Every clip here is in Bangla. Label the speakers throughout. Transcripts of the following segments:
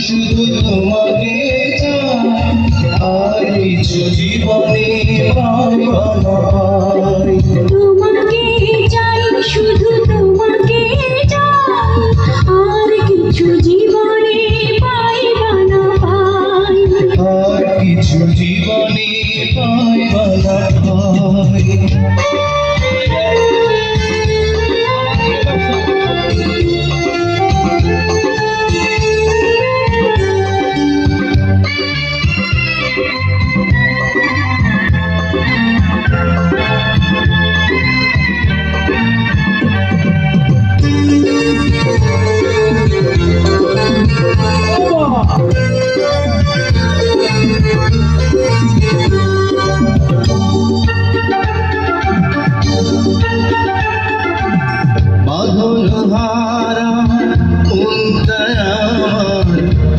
Speaker 1: শুধু তোমাকে চাই, আর কিছু জীবনে পাইবা না পাই।
Speaker 2: তোমাকে চাই, শুধু তোমাকে চাই, আর কিছু জীবনে পাইবা না পাই।
Speaker 1: আর কিছু জীবনে পাইবা না পাই।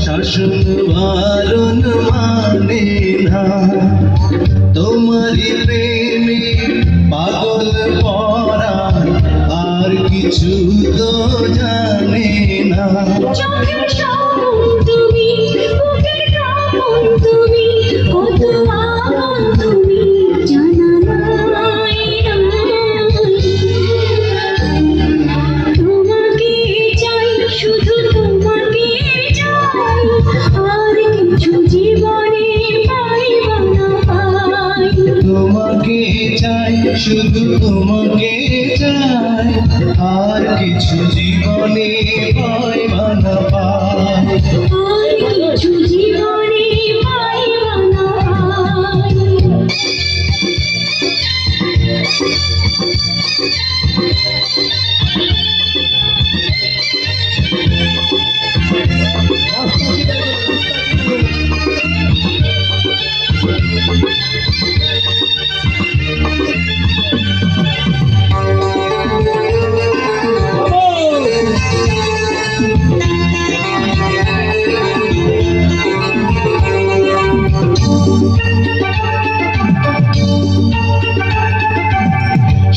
Speaker 1: শাসন বারণ মানে না, তোমারই প্রেমে পাগল পরাণ আর কিছু তো জানে না।
Speaker 2: চোখের সামন তুমি, বুকের কামন তুমি, কত আপন তুমি জানা নাই। তোমাকে চাই, শুধু তোমাকে চাই, আর কিছু জীবনে পাইবা না পাই।
Speaker 1: তোমাকে চাই, শুধু তোমাকে চাই, আর কিছু জীবনে পাইবা না পাই।
Speaker 2: আর কিছু জীবনে পাইবা না পাই।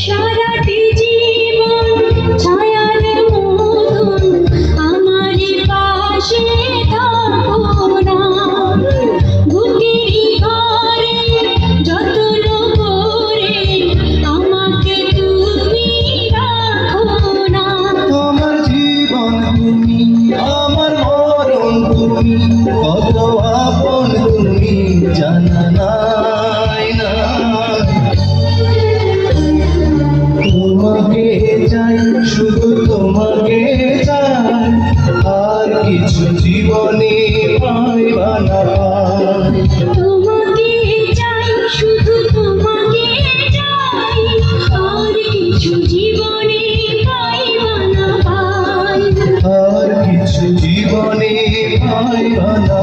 Speaker 2: সারাটি জীবন ছায়ার মতন আমার পাশে থাকো না, বুকের ঘরে যত্ন করে আমাকে তুমি রাখো না।
Speaker 1: আমার জীবন তুমি, আমার মরণ তুমি, কত আপন তুমি জানা নাই না। তোমাকে চাই, শুধু তোমাকে চাই, আর কিছু জীবনে পাইবা না পাই।
Speaker 2: তোমাকে চাই, শুধু তোমাকে চাই, আর কিছু জীবনে পাইবা না পাই।
Speaker 1: আর কিছু জীবনে পাইবা না